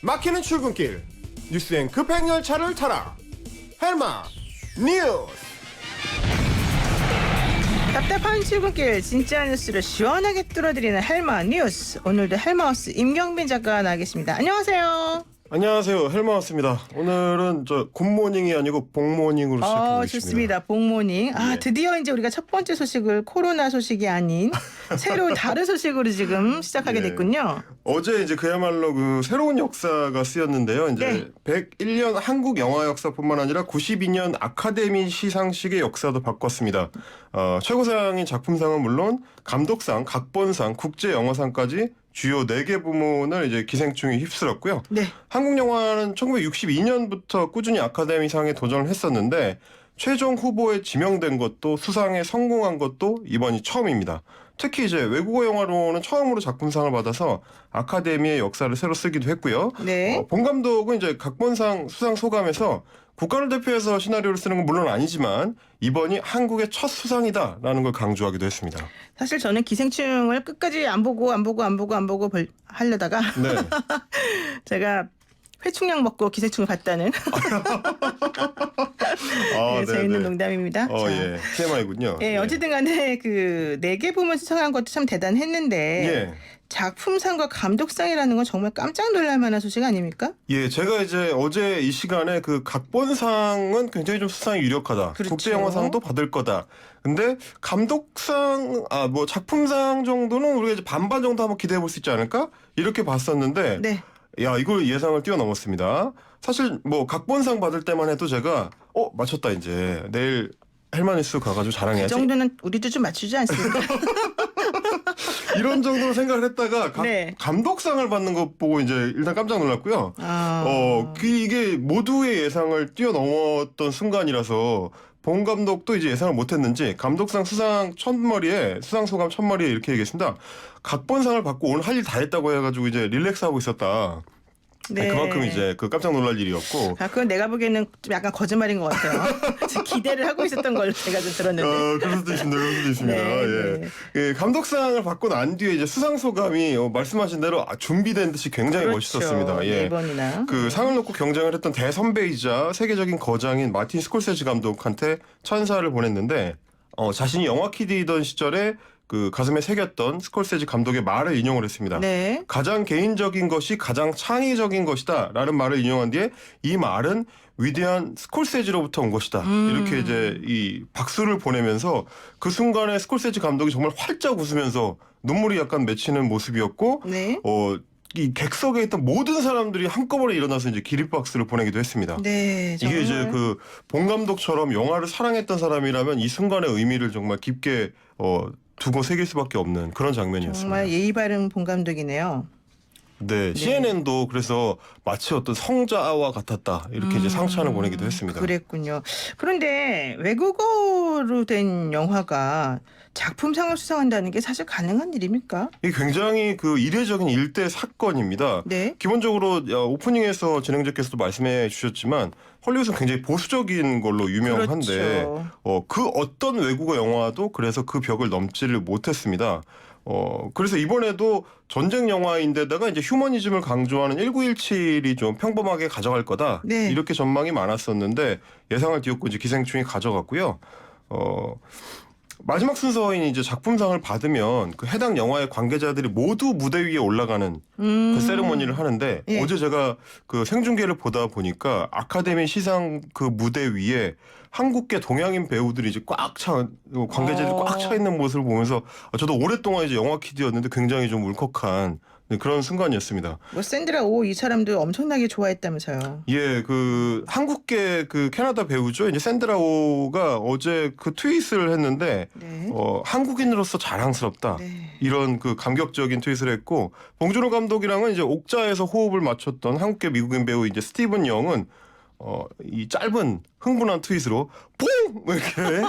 막히는 출근길 뉴스엔 급행 열차를 타라. 헬마 뉴스. 답답한 출근길 진짜 뉴스를 시원하게 뚫어드리는 헬마 뉴스. 오늘도 헬마우스 임경빈 작가 나와 계십니다. 안녕하세요. 안녕하세요, 헬마우스입니다. 오늘은 저 굿모닝이 아니고 복모닝으로 시작하고 있습니다. 좋습니다. 복모닝. 예. 드디어 이제 우리가 첫 번째 소식을 코로나 소식이 아닌 새로운 다른 소식으로 지금 시작하게 예. 됐군요. 어제 이제 그야말로 그 새로운 역사가 쓰였는데요. 이제 101년 한국 영화 역사뿐만 아니라 92년 아카데미 시상식의 역사도 바꿨습니다. 최고상인 작품상은 물론 감독상, 각본상, 국제영화상까지 주요 4개 부문을 이제 기생충이 휩쓸었고요. 네. 한국 영화는 1962년부터 꾸준히 아카데미상에 도전을 했었는데 최종 후보에 지명된 것도 수상에 성공한 것도 이번이 처음입니다. 특히 이제 외국어 영화로는 처음으로 작품상을 받아서 아카데미의 역사를 새로 쓰기도 했고요. 네. 본 감독은 이제 각본상 수상 소감에서 국가를 대표해서 시나리오를 쓰는 건 물론 아니지만 이번이 한국의 첫 수상이다라는 걸 강조하기도 했습니다. 사실 저는 기생충을 끝까지 안 보고 하려다가 네. 제가 회충약 먹고 기생충을 봤다는 재밌는 농담입니다. 자. 예. TMI군요. 예, 어쨌든 간에 그 4개 부문 수상한 것도 참 대단했는데 예. 작품상과 감독상이라는 건 정말 깜짝 놀랄 만한 소식 아닙니까? 예, 제가 이제 어제 이 시간에 그 각본상은 굉장히 좀 수상이 유력하다. 그렇죠. 국제영화상도 받을 거다. 근데 감독상, 뭐 작품상 정도는 우리가 이제 반반 정도 한번 기대해 볼 수 있지 않을까? 이렇게 봤었는데, 네. 야, 이걸 예상을 뛰어넘었습니다. 사실 뭐 각본상 받을 때만 해도 제가, 맞췄다 이제. 내일 헬마니스 가가지고 그 자랑해야지. 정도는 우리도 좀 맞추지 않습니까? 이런 정도로 생각을 했다가 네. 감독상을 받는 거 보고 이제 일단 깜짝 놀랐고요. 이게 모두의 예상을 뛰어넘었던 순간이라서 본 감독도 이제 예상을 못했는지 감독상 수상 수상 소감 첫머리에 이렇게 얘기했습니다. 각본상을 받고 오늘 할 일 다 했다고 해가지고 이제 릴렉스하고 있었다. 네. 그만큼 이제 그 깜짝 놀랄 일이었고. 그건 내가 보기에는 좀 약간 거짓말인 것 같아요. 기대를 하고 있었던 걸로 제가 좀 들었는데. 그럴 수도 있습니다. 그럴 수도 있습니다. 네, 예. 네. 예, 감독상을 받고 난 뒤에 이제 수상 소감이 말씀하신 대로 준비된 듯이 굉장히 그렇죠. 멋있었습니다. 예. 4번이나. 그 상을 놓고 경쟁을 했던 대선배이자 세계적인 거장인 마틴 스콜세지 감독한테 찬사를 보냈는데 자신이 영화 키디이던 시절에 그 가슴에 새겼던 스콜세지 감독의 말을 인용을 했습니다. 네. 가장 개인적인 것이 가장 창의적인 것이다 라는 말을 인용한 뒤에 이 말은 위대한 스콜세지로부터 온 것이다. 이렇게 이제 이 박수를 보내면서 그 순간에 스콜세지 감독이 정말 활짝 웃으면서 눈물이 약간 맺히는 모습이었고 네. 이 객석에 있던 모든 사람들이 한꺼번에 일어나서 이제 기립박수를 보내기도 했습니다. 네. 이게 이제 그 본 감독처럼 영화를 사랑했던 사람이라면 이 순간의 의미를 정말 깊게 두고 새길 수밖에 없는 그런 장면이었습니다. 정말 예의 바른 본 감독이네요. 네, CNN도 그래서 마치 어떤 성자와 같았다 이렇게 이제 상찬을 보내기도 했습니다. 그랬군요. 그런데 외국어로 된 영화가 작품상을 수상한다는 게 사실 가능한 일입니까? 이게 굉장히 그 이례적인 일대 사건입니다. 네. 기본적으로 오프닝에서 진행자께서도 말씀해 주셨지만 헐리우드는 굉장히 보수적인 걸로 유명한데 그렇죠. 그 어떤 외국어 영화도 그래서 그 벽을 넘지를 못했습니다. 그래서 이번에도 전쟁 영화인데다가 이제 휴머니즘을 강조하는 1917이 좀 평범하게 가져갈 거다. 네. 이렇게 전망이 많았었는데 예상을 뒤엎고 이제 기생충이 가져갔고요. 마지막 순서인 이제 작품상을 받으면 그 해당 영화의 관계자들이 모두 무대 위에 올라가는 그 세레머니를 하는데 예. 어제 제가 그 생중계를 보다 보니까 아카데미 시상 그 무대 위에 한국계 동양인 배우들이 이제 관계자들이 꽉 차 있는 모습을 보면서 저도 오랫동안 이제 영화 키드였는데 굉장히 좀 울컥한 그런 순간이었습니다. 뭐 샌드라 오 이 사람도 엄청나게 좋아했다면서요. 예, 그 한국계 그 캐나다 배우죠. 이제 샌드라 오가 어제 그 트윗을 했는데 네. 한국인으로서 자랑스럽다. 네. 이런 그 감격적인 트윗을 했고 봉준호 감독이랑은 이제 옥자에서 호흡을 맞췄던 한국계 미국인 배우 이제 스티븐 영은 이 짧은 흥분한 트윗으로 뽕 이렇게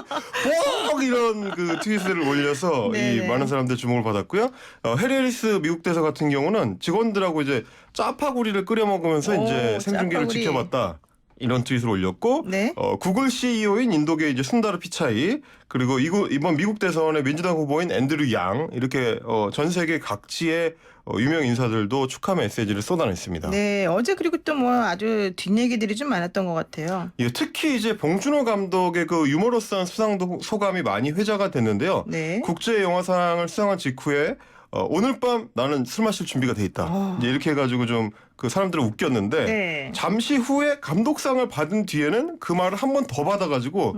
뽕 이런 그 트윗을 올려서 이 네네. 많은 사람들 주목을 받았고요. 해리 해리스 미국 대사 같은 경우는 직원들하고 이제 짜파구리를 끓여 먹으면서 이제 생중계를 짜파구리. 지켜봤다. 이런 트윗을 올렸고 네. 구글 CEO인 인도계 이제 순다르 피차이 그리고 이번 미국 대선의 민주당 후보인 앤드류 양 이렇게 전 세계 각지의 유명 인사들도 축하 메시지를 쏟아냈습니다. 네, 어제 그리고 또 뭐 아주 뒷얘기들이 좀 많았던 것 같아요. 예, 특히 이제 봉준호 감독의 그 유머러스한 수상도 소감이 많이 회자가 됐는데요. 네. 국제 영화상을 수상한 직후에 오늘 밤 나는 술 마실 준비가 돼 있다. 이제 이렇게 해가지고 좀 그 사람들을 웃겼는데 네. 잠시 후에 감독상을 받은 뒤에는 그 말을 한 번 더 받아가지고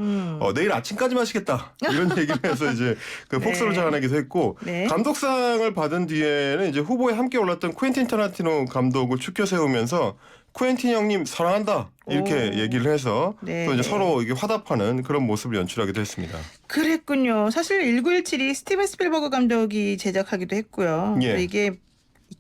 내일 아침까지 마시겠다 이런 얘기를 해서 이제 그 폭소를 네. 자아내기도 했고 네. 감독상을 받은 뒤에는 이제 후보에 함께 올랐던 쿠엔틴 타란티노 감독을 추켜 세우면서 쿠엔틴 형님 사랑한다 이렇게 오. 얘기를 해서 네. 또 이제 서로 이게 화답하는 그런 모습을 연출하기도 했습니다. 그랬군요. 사실 1917이 스티븐 스필버그 감독이 제작하기도 했고요. 예. 또 이게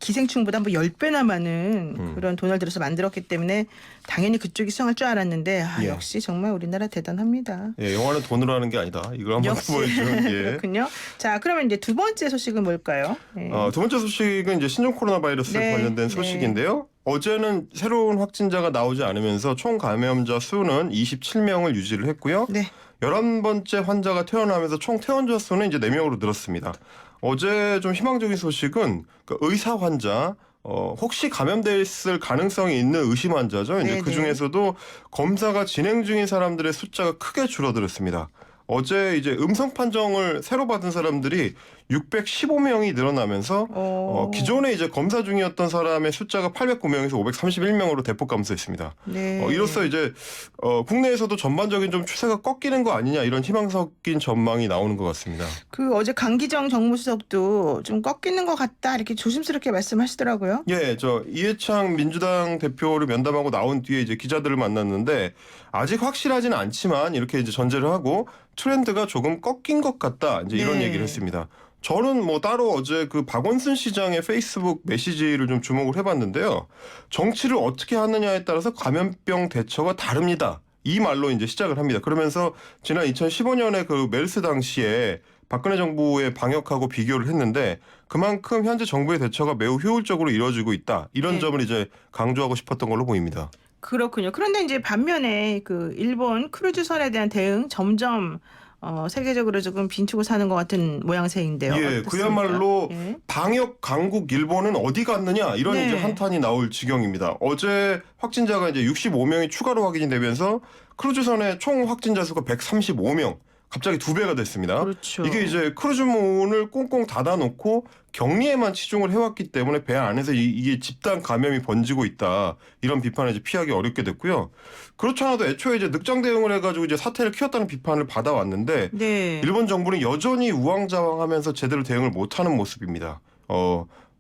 기생충보다 뭐 10배나 많은 그런 돈을 들여서 만들었기 때문에 당연히 그쪽이 수상할 줄 알았는데 예. 역시 정말 우리나라 대단합니다. 예, 영화는 돈으로 하는 게 아니다. 이걸 한번 역시 보여줘. 예. 그렇군요. 자, 그러면 이제 두 번째 소식은 뭘까요? 예. 두 번째 소식은 이제 신종 코로나 바이러스 네, 관련된 네. 소식인데요. 어제는 새로운 확진자가 나오지 않으면서 총 감염자 수는 27명을 유지를 했고요. 네. 11번째 환자가 퇴원하면서 총 퇴원자 수는 이제 4명으로 늘었습니다. 어제 좀 희망적인 소식은 그 의사 환자 혹시 감염됐을 가능성이 있는 의심 환자죠. 이제 네네. 그 중에서도 검사가 진행 중인 사람들의 숫자가 크게 줄어들었습니다. 어제 이제 음성 판정을 새로 받은 사람들이 615명이 늘어나면서 기존에 이제 검사 중이었던 사람의 숫자가 809명에서 531명으로 대폭 감소했습니다. 네. 이로써 이제 국내에서도 전반적인 좀 추세가 꺾이는 거 아니냐 이런 희망 섞인 전망이 나오는 것 같습니다. 그 어제 강기정 정무수석도 좀 꺾이는 것 같다 이렇게 조심스럽게 말씀하시더라고요. 예, 저 이해창 민주당 대표를 면담하고 나온 뒤에 이제 기자들을 만났는데 아직 확실하지는 않지만 이렇게 이제 전제를 하고 트렌드가 조금 꺾인 것 같다 이제 이런 네. 얘기를 했습니다. 저는 뭐 따로 어제 그 박원순 시장의 페이스북 메시지를 좀 주목을 해봤는데요. 정치를 어떻게 하느냐에 따라서 감염병 대처가 다릅니다. 이 말로 이제 시작을 합니다. 그러면서 지난 2015년에 그 메르스 당시에 박근혜 정부의 방역하고 비교를 했는데 그만큼 현재 정부의 대처가 매우 효율적으로 이루어지고 있다. 이런 네. 점을 이제 강조하고 싶었던 걸로 보입니다. 그렇군요. 그런데 이제 반면에 그 일본 크루즈선에 대한 대응 점점 세계적으로 조금 빈축을 사는 것 같은 모양새인데요. 예, 어떻습니까? 그야말로 예. 방역 강국 일본은 어디 갔느냐 이런 네. 이제 한탄이 나올 지경입니다. 어제 확진자가 이제 65명이 추가로 확인이 되면서 크루즈선의 총 확진자 수가 135명. 갑자기 2배가 됐습니다. 그렇죠. 이게 이제 크루즈문을 꽁꽁 닫아놓고 격리에만 치중을 해왔기 때문에 배 안에서 이게 집단 감염이 번지고 있다. 이런 비판을 이제 피하기 어렵게 됐고요. 그렇지 않아도 애초에 이제 늑장 대응을 해가지고 이제 사태를 키웠다는 비판을 받아왔는데 네. 일본 정부는 여전히 우왕좌왕하면서 제대로 대응을 못하는 모습입니다.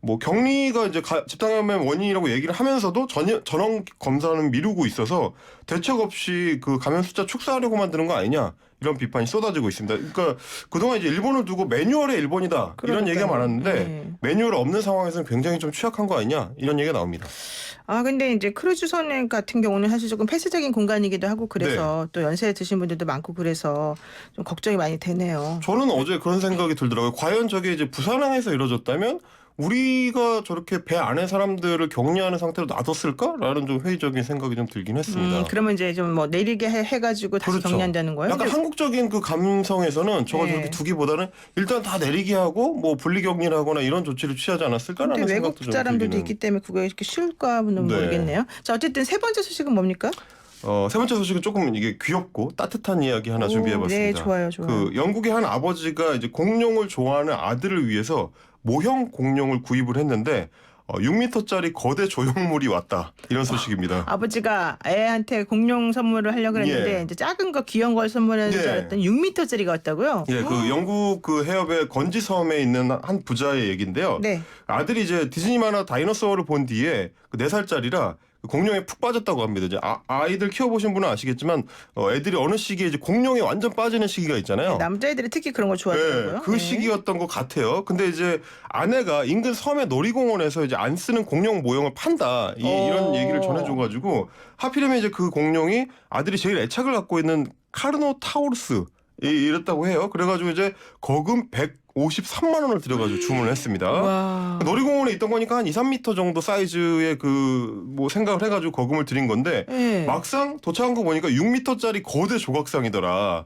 뭐 격리가 이제 집단 감염의 원인이라고 얘기를 하면서도 전원 검사는 미루고 있어서 대책 없이 그 감염 숫자 축소하려고 만드는 거 아니냐 이런 비판이 쏟아지고 있습니다. 그러니까 그동안 이제 일본을 두고 매뉴얼의 일본이다 이런 얘기가 많았는데 네. 매뉴얼 없는 상황에서는 굉장히 좀 취약한 거 아니냐 이런 얘기가 나옵니다. 아 근데 이제 크루즈선 같은 경우는 사실 조금 폐쇄적인 공간이기도 하고 그래서 또 연세 드신 분들도 많고 그래서 좀 걱정이 많이 되네요. 저는 어제 그런 생각이 들더라고요. 과연 저게 이제 부산항에서 이루어졌다면 우리가 저렇게 배 안에 사람들을 격리하는 상태로 놔뒀을까라는 좀 회의적인 생각이 좀 들긴 했습니다. 그러면 이제 좀 뭐 내리게 해가지고 다시 그렇죠. 격리한다는 거예요? 약간 근데 한국적인 그 감성에서는 저걸 네. 저렇게 두기보다는 일단 다 내리게 하고 뭐 분리격리를 하는 이런 조치를 취하지 않았을까라는 근데 생각도 외국 좀 사람들도 들기는. 있기 때문에 그게 이렇게 쉬울까는 네. 모르겠네요. 자 어쨌든 세 번째 소식은 뭡니까? 세 번째 소식은 조금 이게 귀엽고 따뜻한 이야기 하나 오, 준비해봤습니다. 네, 좋아요, 좋아요. 그 영국의 한 아버지가 이제 공룡을 좋아하는 아들을 위해서 모형 공룡을 구입을 했는데 6m짜리 거대 조형물이 왔다. 이런 소식입니다. 아버지가 애한테 공룡 선물을 하려고 했는데 예. 이제 작은 거 귀여운 걸 선물하는 줄 예. 알았더니 6m짜리가 왔다고요? 예, 그 영국 그 해협의 건지 섬에 있는 한 부자의 얘기인데요. 네. 아들이 이제 디즈니 만화 다이너소어를 본 뒤에 그 4살짜리라 공룡에 푹 빠졌다고 합니다. 이제 아이들 키워보신 분은 아시겠지만 애들이 어느 시기에 이제 공룡에 완전 빠지는 시기가 있잖아요. 남자애들이 특히 그런 걸 좋아하더라고요. 네, 그 시기였던 것 같아요. 근데 이제 아내가 인근 섬의 놀이공원에서 이제 안 쓰는 공룡 모형을 판다 이런 얘기를 전해줘가지고 하필이면 이제 그 공룡이 아들이 제일 애착을 갖고 있는 카르노타우루스 이랬다고 해요. 그래가지고 이제 거금 53만 원을 들여가지고 주문을 했습니다. 와. 놀이공원에 있던 거니까 한 2, 3m 정도 사이즈의 그 뭐 생각을 해가지고 거금을 들인 건데 네. 막상 도착한 거 보니까 6m짜리 거대 조각상이더라.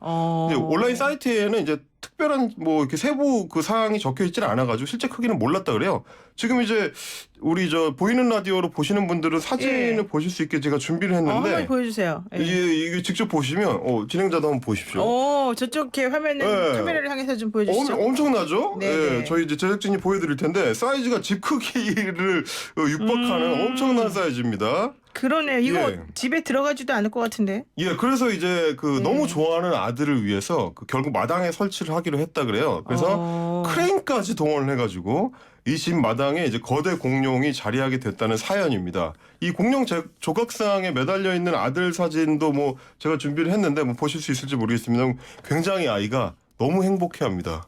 이제 온라인 사이트에는 이제 특별한 뭐 이렇게 세부 그 사항이 적혀 있지는 않아가지고 실제 크기는 몰랐다 그래요. 지금 이제 우리 저 보이는 라디오로 보시는 분들은 사진을 예. 보실 수 있게 제가 준비를 했는데 한번 보여주세요. 예. 이게 직접 보시면 진행자도 한번 보십시오. 저쪽 이렇게 화면을 네. 카메라를 향해서 좀 보여주시죠. 엄청나죠? 네, 예, 네. 저희 이제 제작진이 보여드릴 텐데 사이즈가 집 크기를 육박하는 엄청난 사이즈입니다. 그러네요. 이거 예. 집에 들어가지도 않을 것 같은데. 예, 그래서 이제 그 네. 너무 좋아하는 아들을 위해서 그 결국 마당에 설치를 하기로 했다 그래요. 그래서 크레인까지 동원을 해가지고 이 집 마당에 이제 거대 공룡이 자리하게 됐다는 사연입니다. 이 공룡 조각상에 매달려 있는 아들 사진도 뭐 제가 준비를 했는데 뭐 보실 수 있을지 모르겠습니다. 굉장히 아이가 너무 행복해합니다.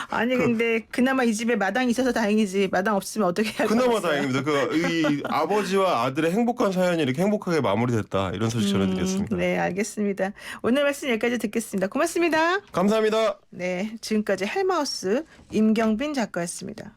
아니 근데 그나마 이 집에 마당이 있어서 다행이지 마당 없으면 어떻게 할 그나마 뻔했어요. 다행입니다. 이 아버지와 아들의 행복한 사연이 이렇게 행복하게 마무리됐다 이런 소식 전해드리겠습니다. 네, 알겠습니다. 오늘 말씀 여기까지 듣겠습니다. 고맙습니다. 감사합니다. 네, 지금까지 헬마우스 임경빈 작가였습니다.